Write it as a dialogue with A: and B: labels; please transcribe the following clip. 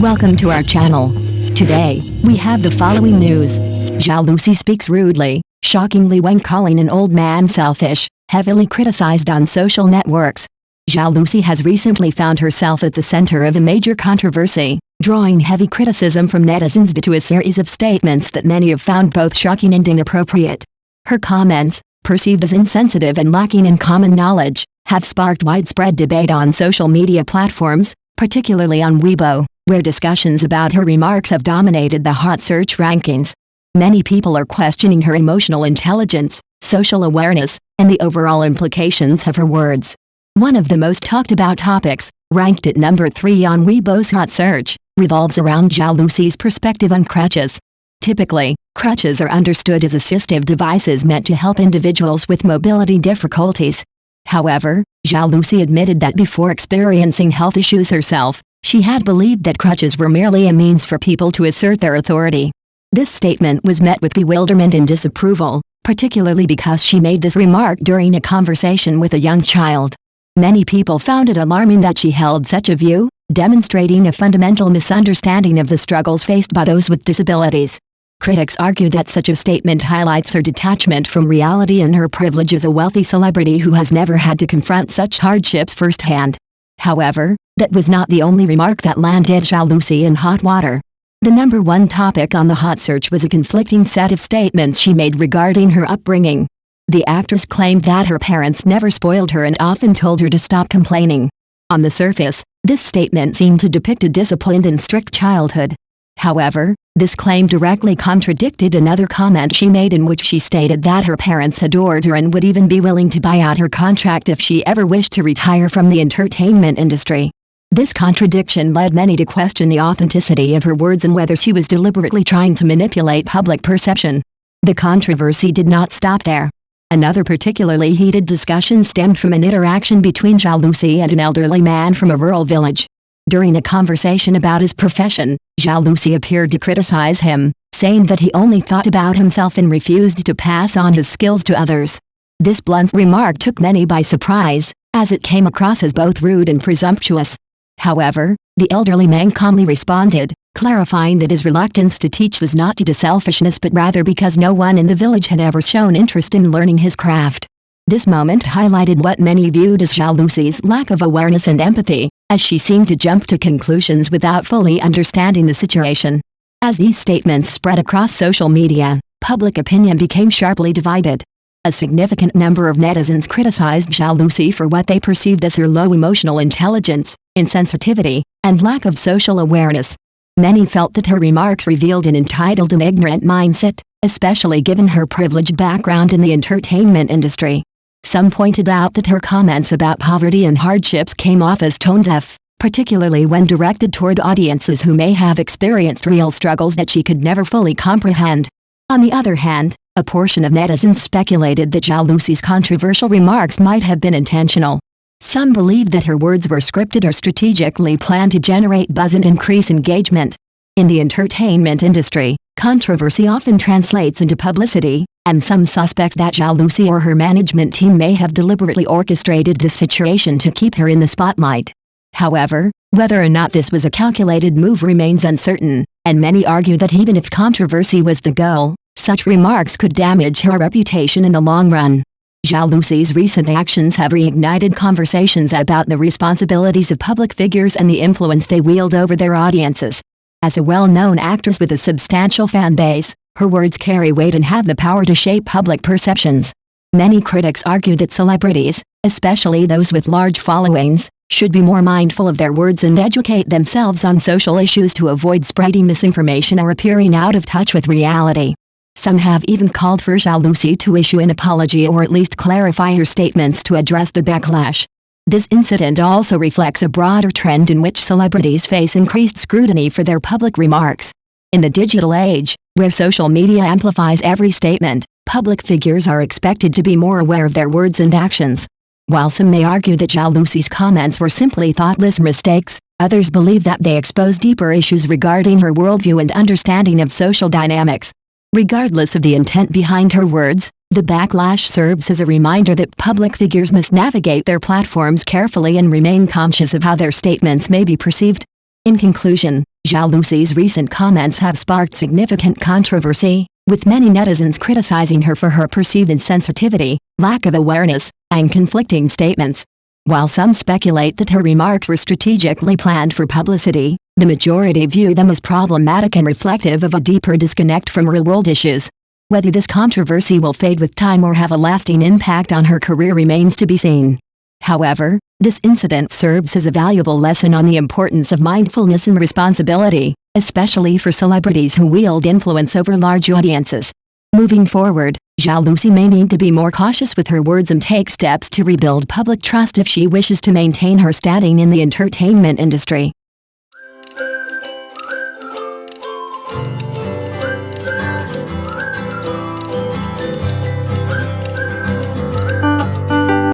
A: Welcome to our channel. Today, we have the following news. Zhao Lusi speaks rudely, shockingly when calling an old man selfish, heavily criticized on social networks. Zhao Lusi has recently found herself at the center of a major controversy, drawing heavy criticism from netizens due to a series of statements that many have found both shocking and inappropriate. Her comments, perceived as insensitive and lacking in common knowledge, have sparked widespread debate on social media platforms, particularly on Weibo, where discussions about her remarks have dominated the hot search rankings. Many people are questioning her emotional intelligence, social awareness, and the overall implications of her words. One of the most talked about topics, ranked at number 3 on Weibo's hot search, revolves around Zhao Lusi's perspective on crutches. Typically, crutches are understood as assistive devices meant to help individuals with mobility difficulties. However, Zhao Lusi admitted that before experiencing health issues herself, she had believed that crutches were merely a means for people to assert their authority. This statement was met with bewilderment and disapproval, particularly because she made this remark during a conversation with a young child. Many people found it alarming that she held such a view, demonstrating a fundamental misunderstanding of the struggles faced by those with disabilities. Critics argue that such a statement highlights her detachment from reality and her privilege as a wealthy celebrity who has never had to confront such hardships firsthand. However, that was not the only remark that landed Zhao Lusi in hot water. The number 1 topic on the hot search was a conflicting set of statements she made regarding her upbringing. The actress claimed that her parents never spoiled her and often told her to stop complaining. On the surface, this statement seemed to depict a disciplined and strict childhood. However, this claim directly contradicted another comment she made in which she stated that her parents adored her and would even be willing to buy out her contract if she ever wished to retire from the entertainment industry. This contradiction led many to question the authenticity of her words and whether she was deliberately trying to manipulate public perception. The controversy did not stop there. Another particularly heated discussion stemmed from an interaction between Zhao Lusi and an elderly man from a rural village. During a conversation about his profession, Zhao Lusi appeared to criticize him, saying that he only thought about himself and refused to pass on his skills to others. This blunt remark took many by surprise, as it came across as both rude and presumptuous. However, the elderly man calmly responded, clarifying that his reluctance to teach was not due to selfishness but rather because no one in the village had ever shown interest in learning his craft. This moment highlighted what many viewed as Zhao Lusi's lack of awareness and empathy, as she seemed to jump to conclusions without fully understanding the situation. As these statements spread across social media, public opinion became sharply divided. A significant number of netizens criticized Zhao Lusi for what they perceived as her low emotional intelligence, insensitivity, and lack of social awareness. Many felt that her remarks revealed an entitled and ignorant mindset, especially given her privileged background in the entertainment industry. Some pointed out that her comments about poverty and hardships came off as tone-deaf, particularly when directed toward audiences who may have experienced real struggles that she could never fully comprehend. On the other hand, a portion of netizens speculated that Zhao Lusi's controversial remarks might have been intentional. Some believed that her words were scripted or strategically planned to generate buzz and increase engagement. In the entertainment industry, controversy often translates into publicity, and some suspect that Zhao Lusi or her management team may have deliberately orchestrated this situation to keep her in the spotlight. However, whether or not this was a calculated move remains uncertain, and many argue that even if controversy was the goal, such remarks could damage her reputation in the long run. Zhao Lusi's recent actions have reignited conversations about the responsibilities of public figures and the influence they wield over their audiences. As a well-known actress with a substantial fan base, her words carry weight and have the power to shape public perceptions. Many critics argue that celebrities, especially those with large followings, should be more mindful of their words and educate themselves on social issues to avoid spreading misinformation or appearing out of touch with reality. Some have even called for Zhao Lusi to issue an apology or at least clarify her statements to address the backlash. This incident also reflects a broader trend in which celebrities face increased scrutiny for their public remarks. In the digital age, where social media amplifies every statement, public figures are expected to be more aware of their words and actions. While some may argue that Zhao Lusi's comments were simply thoughtless mistakes, others believe that they expose deeper issues regarding her worldview and understanding of social dynamics. Regardless of the intent behind her words, the backlash serves as a reminder that public figures must navigate their platforms carefully and remain conscious of how their statements may be perceived. In conclusion, Zhao Lusi's recent comments have sparked significant controversy, with many netizens criticizing her for her perceived insensitivity, lack of awareness, and conflicting statements. While some speculate that her remarks were strategically planned for publicity, the majority view them as problematic and reflective of a deeper disconnect from real-world issues. Whether this controversy will fade with time or have a lasting impact on her career remains to be seen. However, this incident serves as a valuable lesson on the importance of mindfulness and responsibility, especially for celebrities who wield influence over large audiences. Moving forward, Zhao Lusi may need to be more cautious with her words and take steps to rebuild public trust if she wishes to maintain her standing in the entertainment industry.